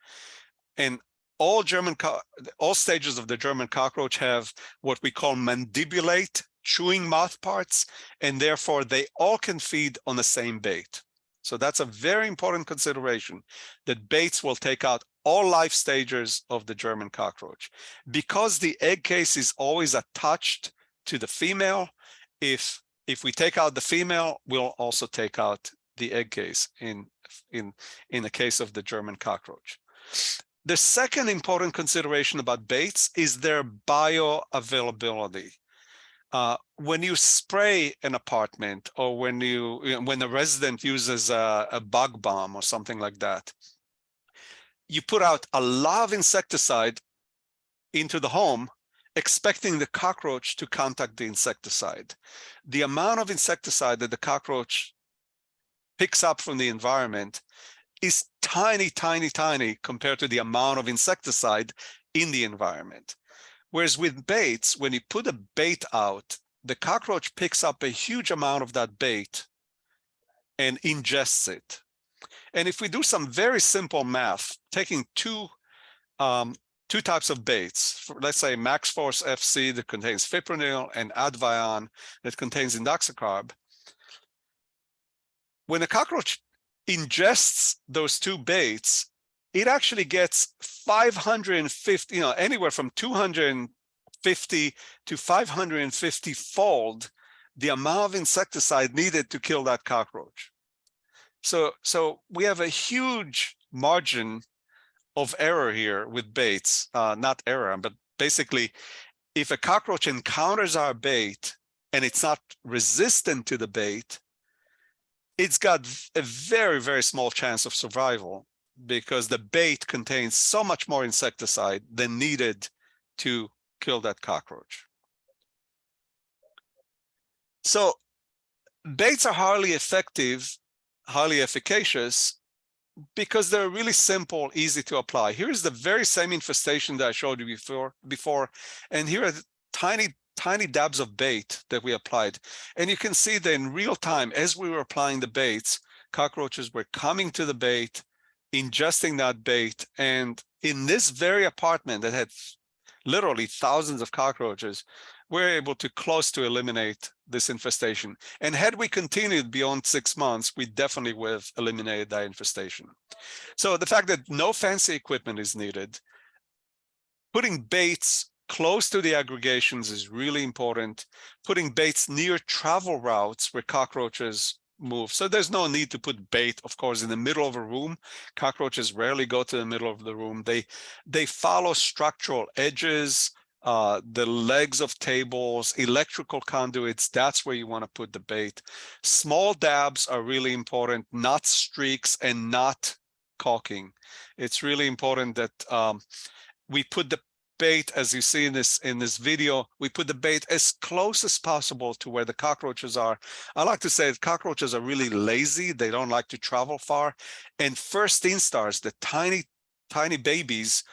And all stages of the German cockroach have what we call mandibulate, chewing mouth parts, and therefore they all can feed on the same bait. So that's a very important consideration, that baits will take out all life stages of the German cockroach. Because the egg case is always attached to the female, if we take out the female, we'll also take out the egg case in the case of the German cockroach. The second important consideration about baits is their bioavailability. When you spray an apartment, or when a resident uses a bug bomb or something like that, you put out a lot of insecticide into the home, expecting the cockroach to contact the insecticide. The amount of insecticide that the cockroach picks up from the environment is tiny, tiny, tiny compared to the amount of insecticide in the environment. Whereas with baits, when you put a bait out, the cockroach picks up a huge amount of that bait and ingests it. And if we do some very simple math, taking two types of baits, let's say Max Force FC that contains fipronil and Advion that contains indoxacarb, when a cockroach ingests those two baits, it actually gets 550, anywhere from 250 to 550-fold the amount of insecticide needed to kill that cockroach. So we have a huge margin of error here with baits, not error, but basically, if a cockroach encounters our bait and it's not resistant to the bait, it's got a very, very small chance of survival, because the bait contains so much more insecticide than needed to kill that cockroach. So baits are highly effective, highly efficacious, because they're really simple, easy to apply. Here's the very same infestation that I showed you before, and here are the tiny dabs of bait that we applied. And you can see that in real time, as we were applying the baits, cockroaches were coming to the bait, ingesting that bait. And in this very apartment that had literally thousands of cockroaches, we're able to close to eliminate this infestation. And had we continued beyond 6 months, we definitely would have eliminated that infestation. So the fact that no fancy equipment is needed, putting baits close to the aggregations is really important. Putting baits near travel routes where cockroaches move. So there's no need to put bait, of course, in the middle of a room. Cockroaches rarely go to the middle of the room. They follow structural edges, the legs of tables, electrical conduits. That's where you want to put the bait. Small dabs are really important, not streaks and not caulking. It's really important that we put the bait, as you see in this video, we put the bait as close as possible to where the cockroaches are. I like to say that cockroaches are really lazy. They don't like to travel far. And first instars, the tiny babies,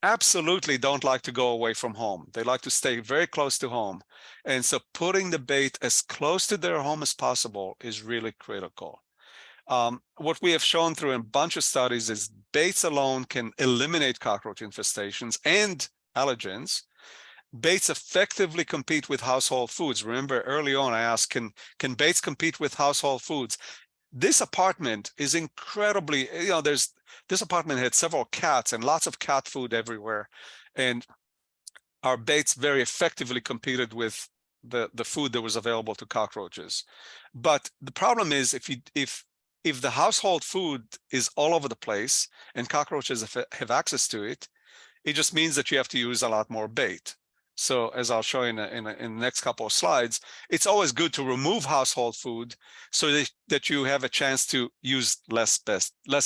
absolutely don't like to go away from home. They like to stay very close to home. And so putting the bait as close to their home as possible is really critical. What we have shown through a bunch of studies is baits alone can eliminate cockroach infestations and allergens. Baits effectively compete with household foods. Remember, early on I asked, can baits compete with household foods? This apartment is incredibly, this apartment had several cats and lots of cat food everywhere. And our baits very effectively competed with the food that was available to cockroaches. But the problem is, if if the household food is all over the place and cockroaches have access to it, it just means that you have to use a lot more bait. So as I'll show in the next couple of slides, it's always good to remove household food so that you have a chance to use less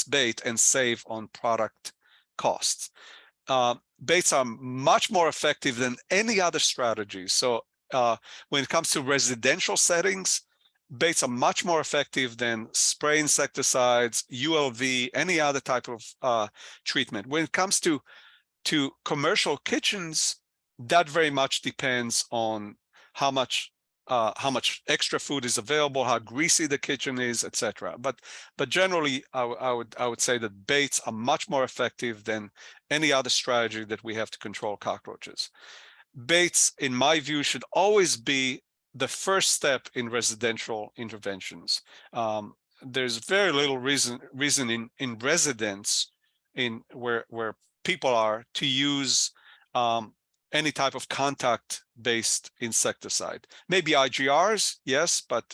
bait and save on product costs. Baits are much more effective than any other strategy. So when it comes to residential settings, baits are much more effective than spray insecticides, ULV, any other type of treatment. When it comes to commercial kitchens, that very much depends on how much extra food is available, how greasy the kitchen is, etc. But generally, I would say that baits are much more effective than any other strategy that we have to control cockroaches. Baits, in my view, should always be the first step in residential interventions. There's very little reason in residence where people are to use any type of contact-based insecticide. Maybe IGRs, yes, but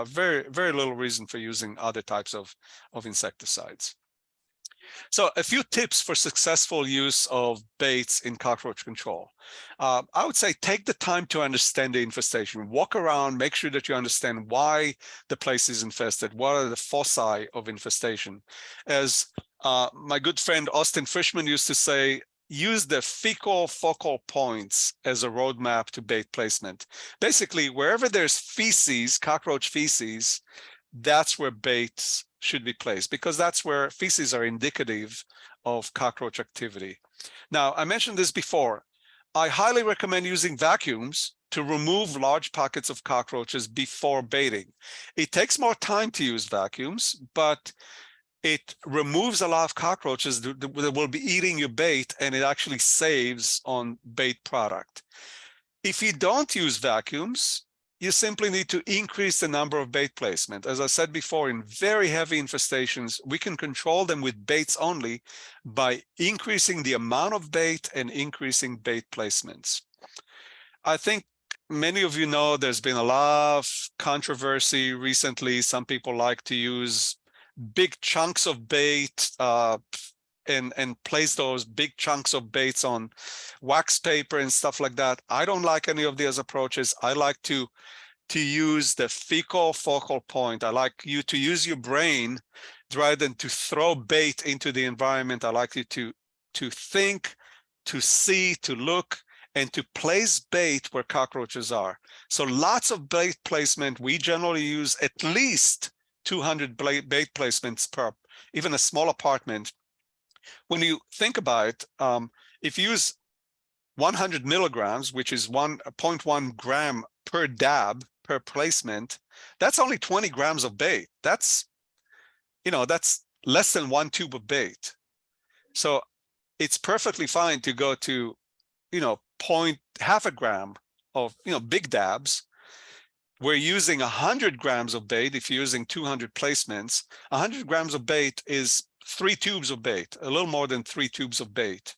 very little reason for using other types of insecticides. So a few tips for successful use of baits in cockroach control. I would say take the time to understand the infestation. Walk around, make sure that you understand why the place is infested. What are the foci of infestation? As my good friend Austin Frischman used to say, use the fecal focal points as a roadmap to bait placement. Basically, wherever there's feces, cockroach feces, that's where baits should be placed, because that's where feces are indicative of cockroach activity. Now, I mentioned this before. I highly recommend using vacuums to remove large pockets of cockroaches before baiting. It takes more time to use vacuums, but it removes a lot of cockroaches that will be eating your bait, and it actually saves on bait product. If you don't use vacuums, you simply need to increase the number of bait placement. As I said before, in very heavy infestations, we can control them with baits only by increasing the amount of bait and increasing bait placements. I think many of you know there's been a lot of controversy recently. Some people like to use big chunks of bait and place those big chunks of baits on wax paper and stuff like that. I don't like any of these approaches. I like to use the fecal focal point. I like you to use your brain rather than to throw bait into the environment. I like you to think, to see, to look, and to place bait where cockroaches are. So lots of bait placement. We generally use at least 200 bait placements per, even a small apartment. When you think about it, if you use 100 milligrams, which is 1.1 gram per dab per placement, that's only 20 grams of bait. That's less than 1 tube of bait. So it's perfectly fine to go to, half a gram of, big dabs. We're using 100 grams of bait. If you're using 200 placements, 100 grams of bait is 3 tubes of bait, a little more than 3 tubes of bait.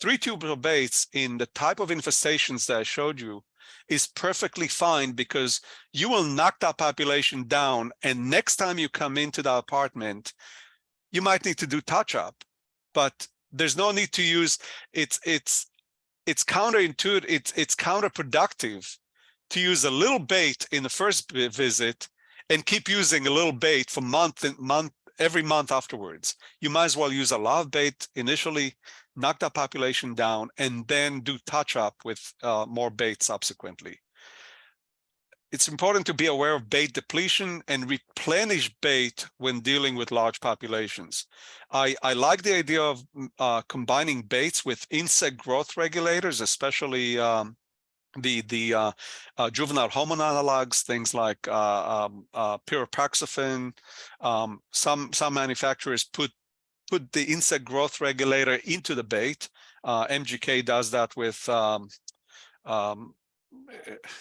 3 tubes of baits in the type of infestations that I showed you is perfectly fine, because you will knock that population down, and next time you come into the apartment, you might need to do touch-up, but there's no need to use it's counterintuitive, it's counterproductive to use a little bait in the first visit and keep using a little bait for every month afterwards. You might as well use a lot of bait initially, knock that population down, and then do touch-up with more bait subsequently. It's important to be aware of bait depletion and replenish bait when dealing with large populations. I like the idea of combining baits with insect growth regulators, especially the juvenile hormone analogs, things like pyriproxyfen. Some manufacturers put the insect growth regulator into the bait. MGK does that with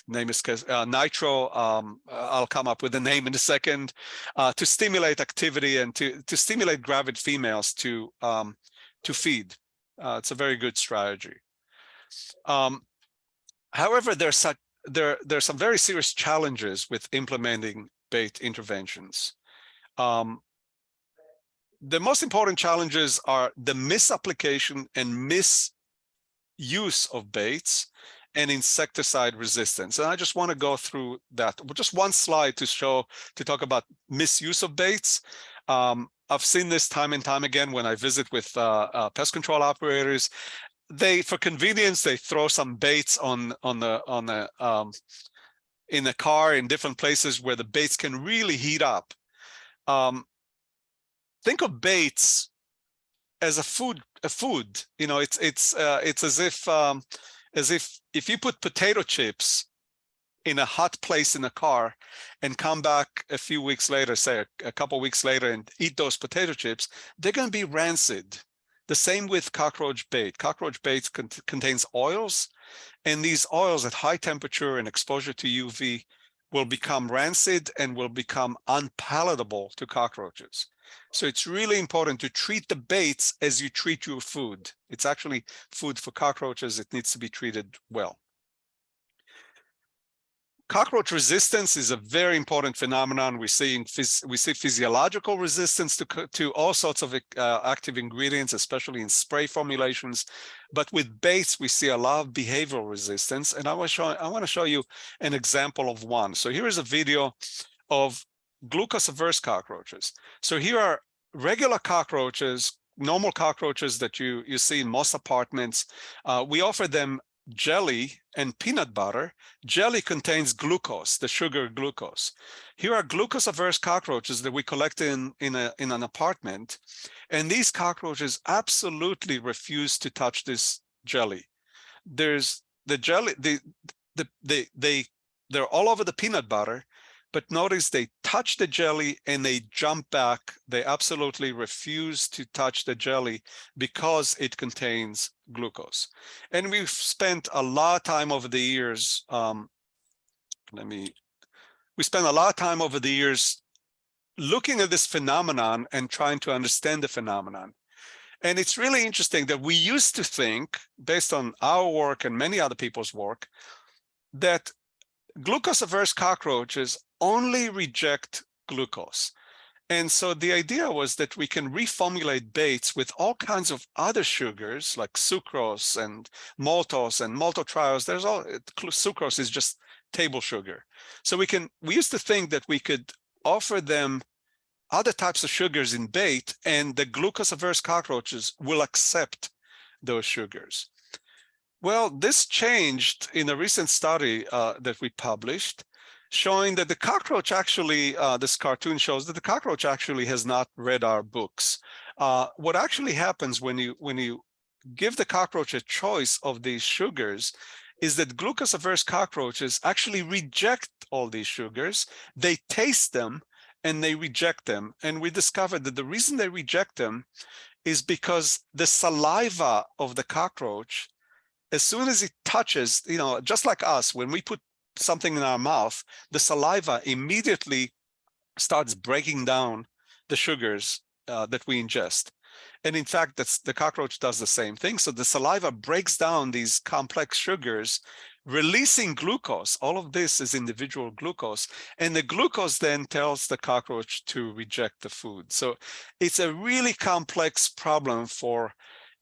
name is nitro. I'll come up with a name in a second, to stimulate activity and to stimulate gravid females to feed. It's a very good strategy. However, there's some very serious challenges with implementing bait interventions. The most important challenges are the misapplication and misuse of baits and insecticide resistance. And I just want to go through that. Just one slide to talk about misuse of baits. I've seen this time and time again when I visit with pest control operators. For convenience, they throw some baits in the car in different places where the baits can really heat up. Think of baits as a food. You know, it's as if you put potato chips in a hot place in a car and come back a few weeks later, say a couple weeks later, and eat those potato chips, they're going to be rancid. The same with cockroach bait. Cockroach bait contains oils, and these oils at high temperature and exposure to UV will become rancid and will become unpalatable to cockroaches. So it's really important to treat the baits as you treat your food. It's actually food for cockroaches. It needs to be treated well. Cockroach resistance is a very important phenomenon. We see physiological resistance to all sorts of active ingredients, especially in spray formulations. But with baits, we see a lot of behavioral resistance. And I want to show you an example of one. So here is a video of glucose-averse cockroaches. So here are regular cockroaches, normal cockroaches that you see in most apartments. We offer them jelly and peanut butter. Jelly contains glucose, the sugar glucose. Here are glucose-averse cockroaches that we collect in an apartment, and these cockroaches absolutely refuse to touch this jelly. There's the jelly, they're all over the peanut butter, but notice they touch the jelly and they jump back. They absolutely refuse to touch the jelly because it contains glucose. And we've spent a lot of time over the years. We spent a lot of time over the years looking at this phenomenon and trying to understand the phenomenon. And it's really interesting that we used to think, based on our work and many other people's work, that glucose-averse cockroaches only reject glucose. And so the idea was that we can reformulate baits with all kinds of other sugars like sucrose and maltose and maltotriose. Sucrose is just table sugar. So we used to think that we could offer them other types of sugars in bait, and the glucose-averse cockroaches will accept those sugars. Well, this changed in a recent study that we published, showing that the cockroach actually, this cartoon shows that the cockroach actually has not read our books. What actually happens when you give the cockroach a choice of these sugars is that glucose-averse cockroaches actually reject all these sugars. They taste them and they reject them. And we discovered that the reason they reject them is because the saliva of the cockroach, as soon as it touches, you know, just like us, when we put something in our mouth, the saliva immediately starts breaking down the sugars that we ingest. And in fact, the cockroach does the same thing. So the saliva breaks down these complex sugars, releasing glucose. All of this is individual glucose. And the glucose then tells the cockroach to reject the food. So it's a really complex problem for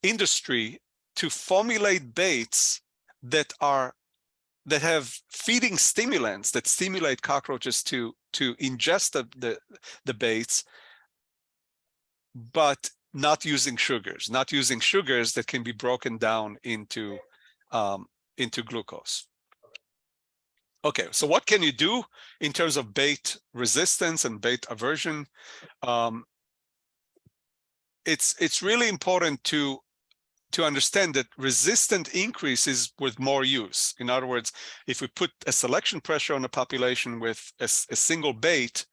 industry to formulate baits that have feeding stimulants that stimulate cockroaches to ingest the baits, but not using sugars that can be broken down into glucose. Okay, so what can you do in terms of bait resistance and bait aversion? It's really important to understand that resistant increases with more use. In other words, if we put a selection pressure on a population with a single bait,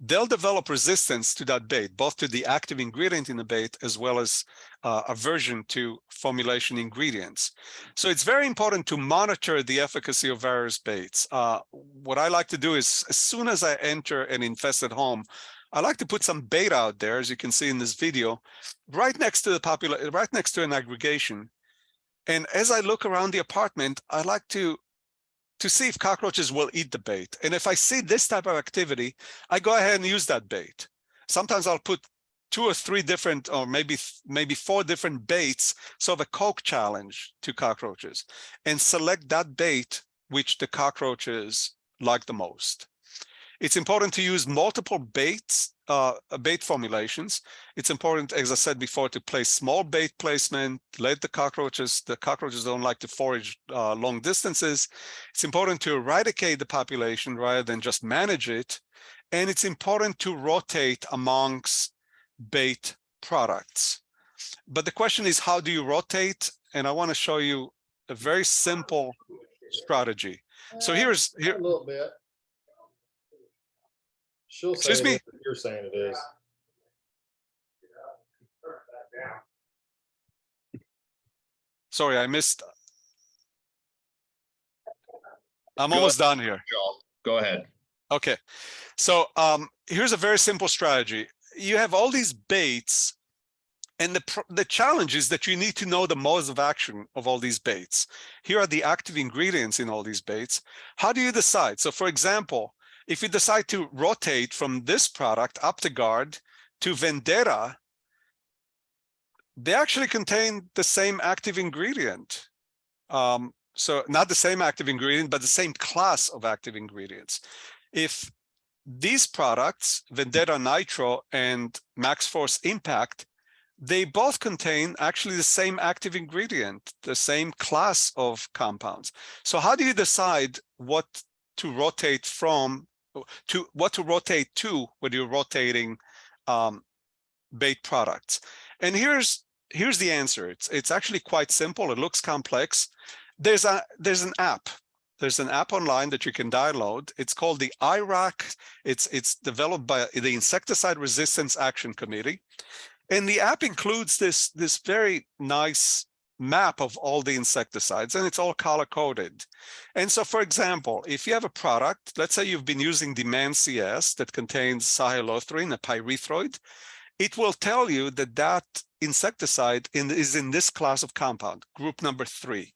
they'll develop resistance to that bait, both to the active ingredient in the bait as well as aversion to formulation ingredients. So it's very important to monitor the efficacy of various baits. What I like to do is, as soon as I enter an infested home, I like to put some bait out there, as you can see in this video, right next to an aggregation. And as I look around the apartment, I like to see if cockroaches will eat the bait. And if I see this type of activity, I go ahead and use that bait. sometimes I'll put 2 or 3 different, or maybe 4 different baits, so of a Coke challenge to cockroaches, and select that bait which the cockroaches like the most. It's important to use multiple baits, bait formulations. It's important, as I said before, to place small bait placement, let the cockroaches don't like to forage long distances. It's important to eradicate the population rather than just manage it. And it's important to rotate amongst bait products. But the question is, how do you rotate? And I want to show you a very simple strategy. So here. A little bit. She'll say Excuse me? it is, you're saying it is. Sorry, I missed. I'm almost done here. Go ahead. Okay, so here's a very simple strategy. You have all these baits, and the challenge is that you need to know the modes of action of all these baits. Here are the active ingredients in all these baits. How do you decide? So for example, if you decide to rotate from this product, UpToGuard, to Vendetta, they actually contain the same active ingredient. So not the same active ingredient, but the same class of active ingredients. If these products, Vendetta Nitro and Max Force Impact, they both contain actually the same active ingredient, the same class of compounds. So how do you decide what to rotate from, to what to rotate to when you're rotating bait products? And here's the answer. It's actually quite simple. It looks complex. There's an app. There's an app online that you can download. It's called the IRAC. It's developed by the Insecticide Resistance Action Committee. And the app includes this very nice map of all the insecticides, and it's all color-coded. And so, for example, if you have a product, let's say you've been using Demand CS that contains cyhalothrin, a pyrethroid, it will tell you that that insecticide is in this class of compound, group number 3.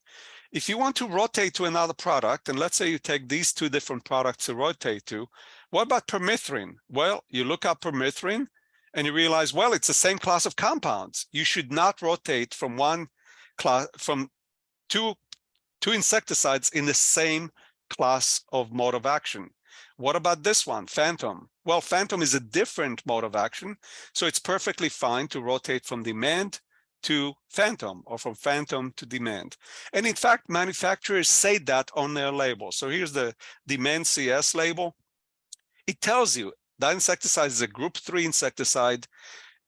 If you want to rotate to another product, and let's say you take these 2 different products to rotate to, what about permethrin? Well, you look up permethrin, and you realize, well, it's the same class of compounds. You should not rotate from one class, from two insecticides in the same class of mode of action. What about this one, Phantom? Well, Phantom is a different mode of action, so it's perfectly fine to rotate from Demand to Phantom, or from Phantom to Demand. And in fact, manufacturers say that on their label. So here's the Demand CS label. It tells you that insecticide is a group 3 insecticide,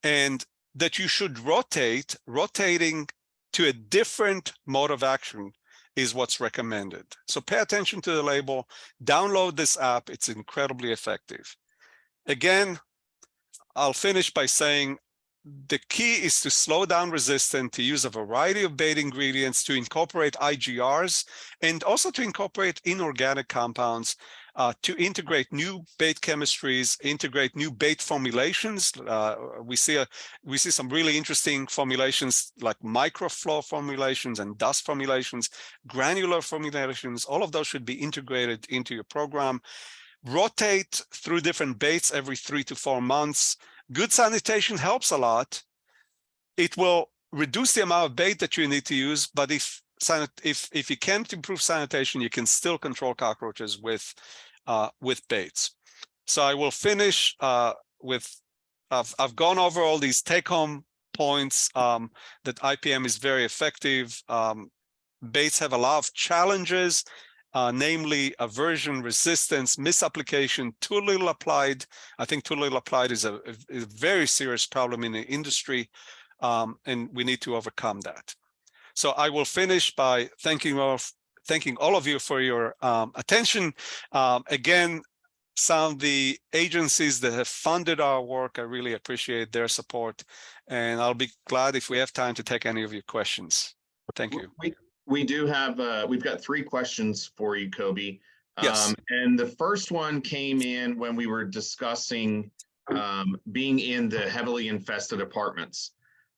and that you should rotating to a different mode of action is what's recommended. So pay attention to the label, download this app, it's incredibly effective. Again, I'll finish by saying the key is to slow down resistance, to use a variety of bait ingredients, to incorporate IGRs, and also to incorporate inorganic compounds, to integrate new bait chemistries, integrate new bait formulations. We see some really interesting formulations like microflow formulations and dust formulations, granular formulations. All of those should be integrated into your program. Rotate through different baits every 3 to 4 months. Good sanitation helps a lot. It will reduce the amount of bait that you need to use, but if you can't improve sanitation, you can still control cockroaches with baits. So I will finish with, I've gone over all these take-home points, that IPM is very effective. Baits have a lot of challenges, namely aversion, resistance, misapplication, too little applied. I think too little applied is a very serious problem in the industry, and we need to overcome that. So I will finish by thanking all of you for your attention. Again, some of the agencies that have funded our work, I really appreciate their support, and I'll be glad if we have time to take any of your questions. Thank you. We do have, we've got 3 questions for you, Coby. Yes. And the first one came in when we were discussing being in the heavily infested apartments.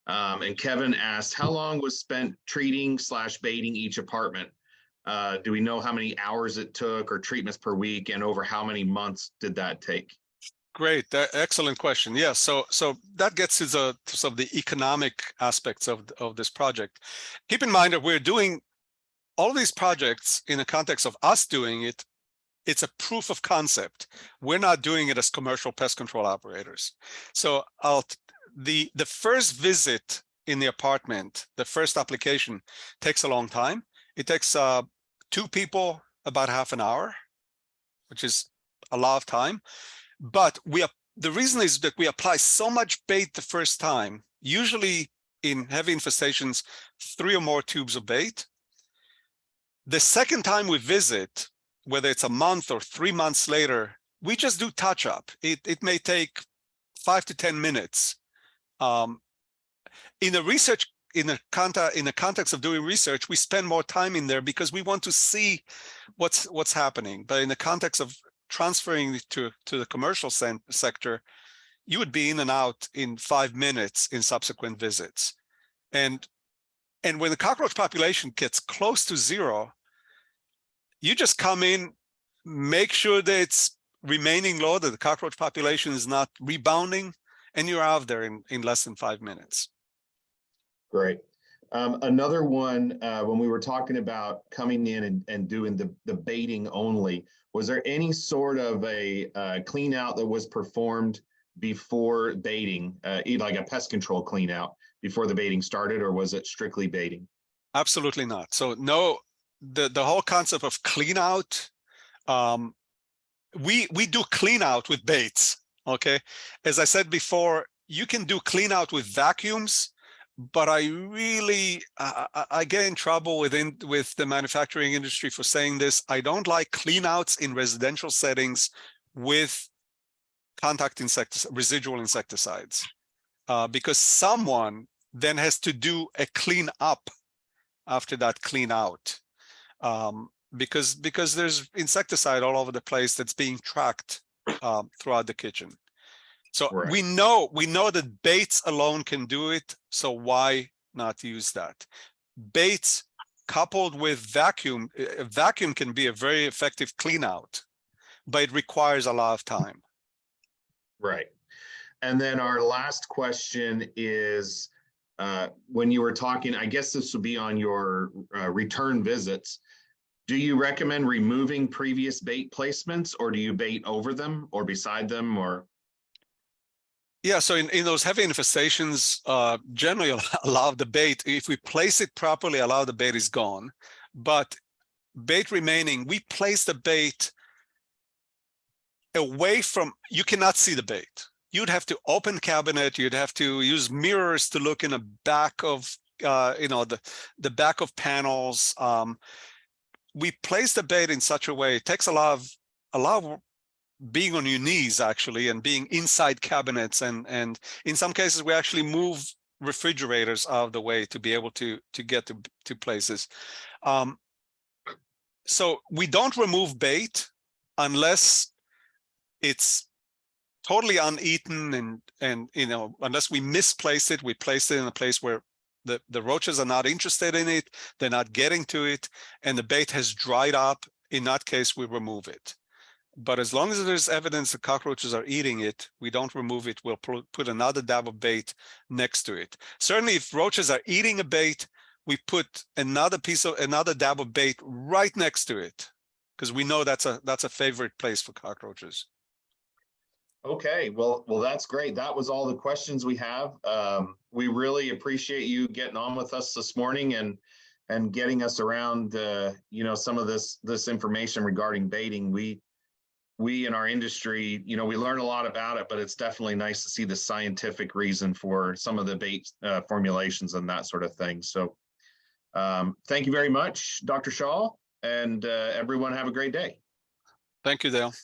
And Kevin asked, how long was spent treating / baiting each apartment? Do we know how many hours it took, or treatments per week, and over how many months did that take? Great, excellent question. Yes, so that gets to sort of the economic aspects of this project. Keep in mind that we're doing all of these projects in the context of us doing it. It's a proof of concept. We're not doing it as commercial pest control operators. So the first visit in the apartment, the first application, takes a long time. It takes 2 people about half an hour, which is a lot of time. But the reason is that we apply so much bait the first time, usually in heavy infestations, 3 or more tubes of bait. The second time we visit, whether it's a month or 3 months later, we just do touch up. It may take 5 to 10 minutes. In the context of doing research, we spend more time in there because we want to see what's happening. But in the context of transferring to the commercial sector, you would be in and out in 5 minutes in subsequent visits. And when the cockroach population gets close to 0, you just come in, make sure that it's remaining low, that the cockroach population is not rebounding, and you're out there in less than 5 minutes. Great. Another one, when we were talking about coming in and doing the baiting only, was there any sort of a clean out that was performed before baiting, like a pest control clean out before the baiting started, or was it strictly baiting? Absolutely not. So no, the whole concept of clean out, we do clean out with baits, okay? As I said before, you can do clean out with vacuums, but I really, I get in trouble with the manufacturing industry for saying this. I don't like clean outs in residential settings with contact residual insecticides, because someone then has to do a clean up after that clean out, because there's insecticide all over the place that's being tracked throughout the kitchen. So right. we know that baits alone can do it, so why not use that? Baits coupled with vacuum can be a very effective clean out, but it requires a lot of time. Right. And then our last question is, when you were talking, I guess this would be on your return visits, do you recommend removing previous bait placements, or do you bait over them or beside them, or? Yeah, so in those heavy infestations, generally a lot of the bait, if we place it properly, a lot of the bait is gone. But bait remaining, we place the bait away from, you cannot see the bait. You'd have to open cabinet, you'd have to use mirrors to look in the back of, the back of panels. We place the bait in such a way, it takes a lot of being on your knees actually, and being inside cabinets, and in some cases we actually move refrigerators out of the way to be able to get to places. So we don't remove bait unless it's totally uneaten, and unless we misplace it, we place it in a place where the roaches are not interested in it, they're not getting to it, and the bait has dried up. In that case, we remove it. But as long as there's evidence the cockroaches are eating it, we don't remove it. We'll put another dab of bait next to it. Certainly, if roaches are eating a bait, we put another dab of bait right next to it, because we know that's a favorite place for cockroaches. Okay, well, that's great. That was all the questions we have. We really appreciate you getting on with us this morning and getting us around, some of this information regarding baiting. We in our industry, we learn a lot about it, but it's definitely nice to see the scientific reason for some of the bait formulations and that sort of thing. So thank you very much, Dr. Schal, and everyone have a great day. Thank you, Dale.